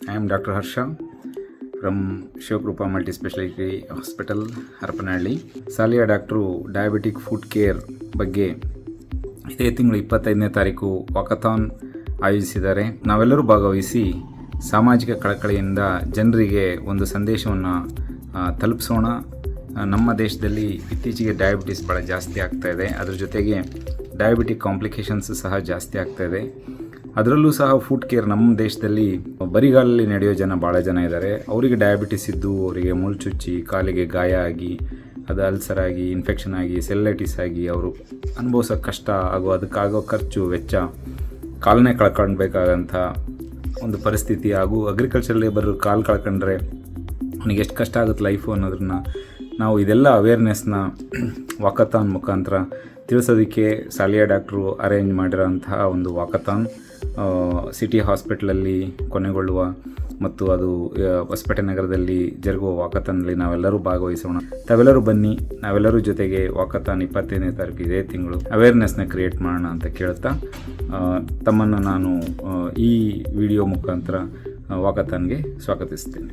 I am Dr. Harsha from Shivakrupa Multispecialty Hospital, Harapanahalli. ಸಾಲಿಯ doctor diabetic food care ಬಗ್ಗೆ ಇದೇ ತಿಂಗಳು 25ನೇ ತಾರೀಕು ವಾಕಥಾನ್ ಆಯೋಜಿಸಿದ್ದಾರೆ. ನಾವೆಲ್ಲರೂ ಭಾಗವಹಿಸಿ ಸಾಮಾಜಿಕ ಕಳಕಳಿಯಿಂದ ಜನರಿಗೆ ಒಂದು ಸಂದೇಶವನ್ನು ತಲುಪಿಸೋಣ. ನಮ್ಮ ದೇಶದಲ್ಲಿ ಇತ್ತೀಚೆಗೆ ಡಯಾಬಿಟಿಸ್ ಭಾಳ ಜಾಸ್ತಿ ಆಗ್ತಾಯಿದೆ. ಅದ್ರ ಜೊತೆಗೆ ಡಯಾಬಿಟಿಕ್ ಕಾಂಪ್ಲಿಕೇಶನ್ಸ್ ಸಹ ಜಾಸ್ತಿ ಆಗ್ತಾಯಿದೆ. ಅದರಲ್ಲೂ ಸಹ ಫುಡ್ ಕೇರ್ ನಮ್ಮ ದೇಶದಲ್ಲಿ ಬರಿಗಾಲಲ್ಲಿ ನಡೆಯೋ ಭಾಳ ಜನ ಇದ್ದಾರೆ. ಅವರಿಗೆ ಡಯಾಬಿಟಿಸ್ ಇದ್ದು ಅವರಿಗೆ ಮುಳ್ಚುಚ್ಚಿ ಕಾಲಿಗೆ ಗಾಯ ಆಗಿ ಅದು ಅಲ್ಸರ್ ಆಗಿ ಇನ್ಫೆಕ್ಷನ್ ಆಗಿ ಸೆಲ್ಲೈಟಿಸ್ ಆಗಿ ಅವರು ಅನುಭವಿಸೋ ಕಷ್ಟ ಹಾಗೂ ಅದಕ್ಕಾಗೋ ಖರ್ಚು ವೆಚ್ಚ ಕಾಲನ್ನೇ ಕಳ್ಕೊಳ್ಬೇಕಾಗಂಥ ಒಂದು ಪರಿಸ್ಥಿತಿ. ಹಾಗೂ ಅಗ್ರಿಕಲ್ಚರ್ ಲೇಬರ್ ಕಾಲು ಕಳ್ಕೊಂಡ್ರೆ ಅವನಿಗೆ ಎಷ್ಟು ಕಷ್ಟ ಆಗುತ್ತೆ ಲೈಫು ಅನ್ನೋದನ್ನ ನಾವು ಇದೆಲ್ಲ ಅವೇರ್ನೆಸ್ನ ವಾಕಥಾನ್ ಮುಖಾಂತರ ತಿಳಿಸೋದಕ್ಕೆ ಸಾಲಿಯ ಡಾಕ್ಟ್ರು ಅರೇಂಜ್ ಮಾಡಿರೋಂತಹ ಒಂದು ವಾಕಥಾನ್ ಸಿಟಿ ಹಾಸ್ಪಿಟ್ಲಲ್ಲಿ ಕೊನೆಗೊಳ್ಳುವ ಮತ್ತು ಅದು ಹೊಸಪೇಟೆ ನಗರದಲ್ಲಿ ಜರುಗುವ ವಾಕಥಾನ್ನಲ್ಲಿ ನಾವೆಲ್ಲರೂ ಭಾಗವಹಿಸೋಣ. ತಾವೆಲ್ಲರೂ ಬನ್ನಿ, ನಾವೆಲ್ಲರೂ ಜೊತೆಗೆ ವಾಕಥಾನ್ 25ನೇ ತಾರೀಕು ಇದೇ ತಿಂಗಳು ಅವೇರ್ನೆಸ್ನ ಕ್ರಿಯೇಟ್ ಮಾಡೋಣ ಅಂತ ಕೇಳ್ತಾ ತಮ್ಮನ್ನು ನಾನು ಈ ವಿಡಿಯೋ ಮುಖಾಂತರ ವಾಕಥಾನ್ಗೆ ಸ್ವಾಗತಿಸ್ತೇನೆ.